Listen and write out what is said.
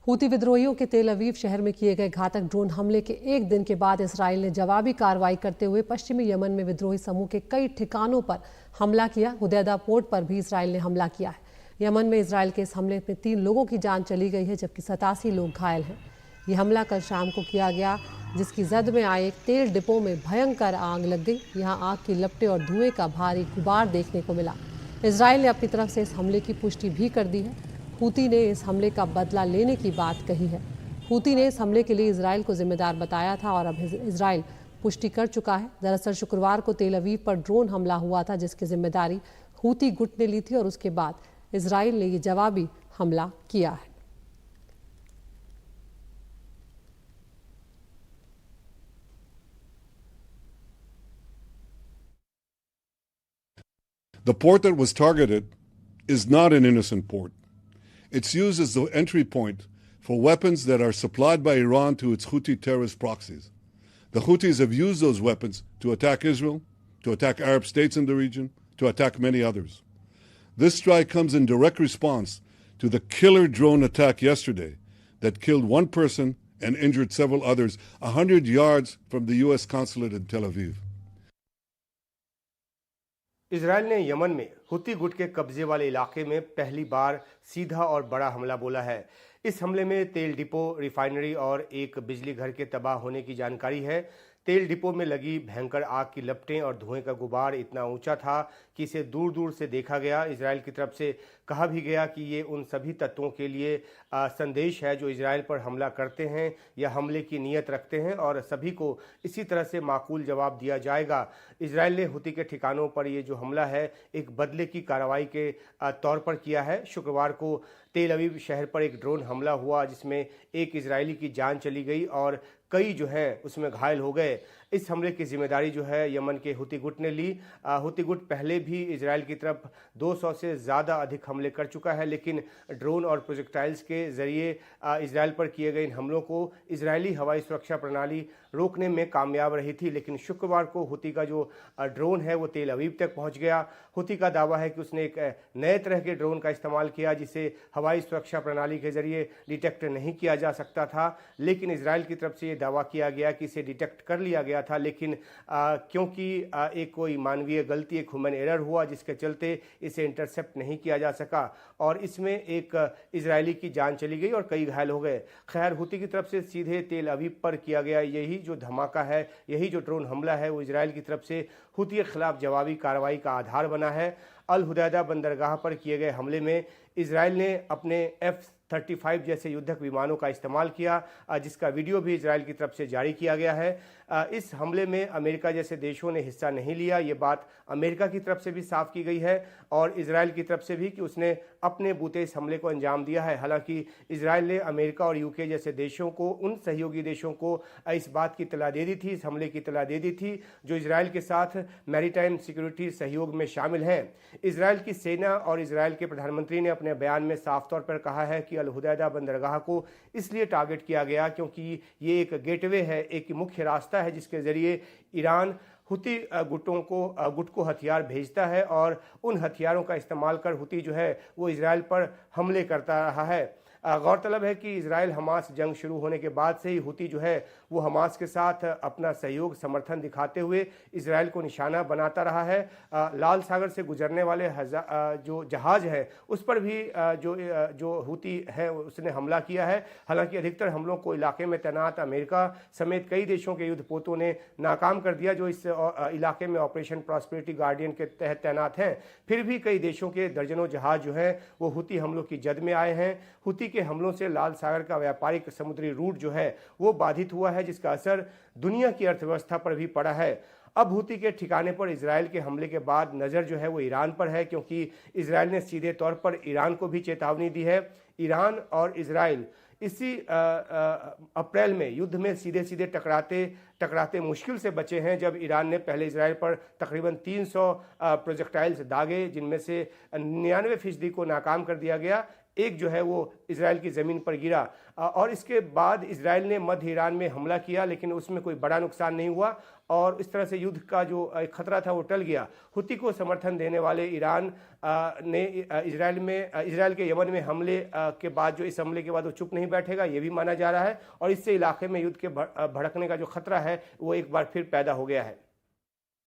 Houthi विद्रोहियों के तेल अवीव शहर में किए गए घातक ड्रोन हमले के एक दिन के बाद इसराइल ने जवाबी कार्रवाई करते हुए पश्चिमी यमन में विद्रोही समूह के कई ठिकानों पर हमला किया। हुदैदा पोर्ट पर भी इसराइल ने हमला किया है। यमन में इसराइल के इस हमले में 3 लोगों की जान चली गई है, जबकि 87 लोग घायल हैं। ये हमला कल शाम को किया गया, जिसकी जद में आए एक तेल डिपो में भयंकर आग लग गई। यहाँ आग की लपटें और धुएं का भारी गुबार देखने को मिला। इसराइल ने अपनी तरफ से इस हमले की पुष्टि भी कर दी है। हूती ने इस हमले का बदला लेने की बात कही है। हूती ने इस हमले के लिए इसराइल को जिम्मेदार बताया था और अब इसराइल पुष्टि कर चुका है। दरअसल शुक्रवार को तेल अवीव पर ड्रोन हमला हुआ था, जिसकी जिम्मेदारी हूती गुट ने ली थी और उसके बाद इसराइल ने ये जवाबी हमला किया है। The port that was targeted is not an innocent port. It's used as the entry point for weapons that are supplied by Iran to its Houthi terrorist proxies. The Houthis have used those weapons to attack Israel, to attack Arab states in the region, to attack many others. This strike comes in direct response to the killer drone attack yesterday that killed one person and injured several others 100 yards from the U.S. consulate in Tel Aviv. Israel ने Yemen में हुती गुट के कब्जे वाले इलाके में पहली बार सीधा और बड़ा हमला बोला है। इस हमले में तेल डिपो, रिफाइनरी और एक बिजली घर के तबाह होने की जानकारी है। तेल डिपो में लगी भयंकर आग की लपटें और धुएं का गुबार इतना ऊंचा था कि इसे दूर दूर से देखा गया। इजराइल की तरफ से कहा भी गया कि ये उन सभी तत्वों के लिए संदेश है जो इजराइल पर हमला करते हैं या हमले की नीयत रखते हैं, और सभी को इसी तरह से माकूल जवाब दिया जाएगा। इजराइल ने हुती के ठिकानों पर ये जो हमला है एक बदले की कार्रवाई के तौर पर किया है। शुक्रवार को तेल अवीव शहर पर एक ड्रोन हमला हुआ, जिसमें एक इजरायली की जान चली गई और कई जो है उसमें घायल हो गए। इस हमले की जिम्मेदारी जो है यमन के हुती गुट ने ली। हुती गुट पहले भी इजराइल की तरफ 200 से ज़्यादा अधिक हमले कर चुका है, लेकिन ड्रोन और प्रोजेक्टाइल्स के ज़रिए इजराइल पर किए गए इन हमलों को इजरायली हवाई सुरक्षा प्रणाली रोकने में कामयाब रही थी। लेकिन शुक्रवार को हुती का जो ड्रोन है वो तेल अवीव तक पहुंच गया। हुती का दावा है कि उसने एक नए तरह के ड्रोन का इस्तेमाल किया, जिसे हवाई सुरक्षा प्रणाली के ज़रिए डिटेक्ट नहीं किया जा सकता था, लेकिन इजराइल की तरफ से ये दावा किया गया कि इसे डिटेक्ट कर लिया गया था। लेकिन क्योंकि एक कोई मानवीय गलती, एक ह्यूमन एरर हुआ, जिसके चलते इसे इंटरसेप्ट नहीं किया जा सका और इसमें एक इजरायली की जान चली गई और कई घायल हो गए। खैर, हुती की तरफ से सीधे तेल अवीव पर किया गया यही जो धमाका है, यही जो ड्रोन हमला है, वो इजराइल की तरफ से हुती के खिलाफ जवाबी कार्रवाई का आधार बना है। अल हुदैदा बंदरगाह पर किए गए हमले में इजराइल ने अपने F-35 जैसे युद्धक विमानों का इस्तेमाल किया, जिसका वीडियो भी इजराइल की तरफ से जारी किया गया है। इस हमले में अमेरिका जैसे देशों ने हिस्सा नहीं लिया, ये बात अमेरिका की तरफ से भी साफ की गई है और इजराइल की तरफ से भी कि उसने अपने बूते इस हमले को अंजाम दिया है। हालांकि इजराइल ने अमेरिका और यूके जैसे देशों को, उन सहयोगी देशों को इस बात की इत्तला दे दी थी, इस हमले की इत्तला दे दी थी, जो इजराइल के साथ मैरीटाइम सिक्योरिटी सहयोग में शामिल हैं। इजराइल की सेना और इजराइल के प्रधानमंत्री ने अपने बयान में साफ तौर पर कहा है कि अल हुदैदा बंदरगाह को इसलिए टारगेट किया गया क्योंकि ये एक गेटवे है, एक मुख्य रास्ता है जिसके जरिए ईरान हुती गुट को हथियार भेजता है और उन हथियारों का इस्तेमाल कर हुती जो है वो इजराइल पर हमले करता रहा है। गौरतलब है कि इजराइल हमास जंग शुरू होने के बाद से ही हुती जो है वो हमास के साथ अपना सहयोग, समर्थन दिखाते हुए इजराइल को निशाना बनाता रहा है। लाल सागर से गुजरने वाले जो जहाज़ है उस पर भी जो हुती है उसने हमला किया है। हालांकि अधिकतर हमलों को इलाके में तैनात अमेरिका समेत कई देशों के युद्धपोतों ने नाकाम कर दिया, जो इस इलाके में ऑपरेशन प्रॉस्पेरिटी गार्डियन के तहत तैनात हैं। फिर भी कई देशों के दर्जनों जहाज़ जो हैं वो हुती हमलों की जद में आए हैं। हुती के हमलों से लाल सागर का व्यापारिक समुद्री रूट जो है वो बाधित हुआ है, जिसका असर दुनिया की अर्थव्यवस्था पर भी पड़ा है। अब हुती के ठिकाने पर इजराइल के हमले के बाद नज़र जो है वो ईरान पर है, क्योंकि इजराइल ने सीधे तौर पर ईरान को भी चेतावनी दी है। ईरान और इजराइल इसी अप्रैल में युद्ध में सीधे सीधे टकराते मुश्किल से बचे हैं, जब ईरान ने पहले इजराइल पर तकरीबन 300 प्रोजेक्टाइल्स दागे, जिनमें से 99% को नाकाम कर दिया गया। एक जो है वो इजराइल की ज़मीन पर गिरा और इसके बाद इजराइल ने मध्य ईरान में हमला किया, लेकिन उसमें कोई बड़ा नुकसान नहीं हुआ और इस तरह से युद्ध का जो खतरा था वो टल गया। हुती को समर्थन देने वाले ईरान ने इजराइल के यमन में हमले के बाद जो इस हमले के बाद वो चुप नहीं बैठेगा, ये भी माना जा रहा है और इससे इलाके में युद्ध के भड़कने का जो खतरा है वो एक बार फिर पैदा हो गया है।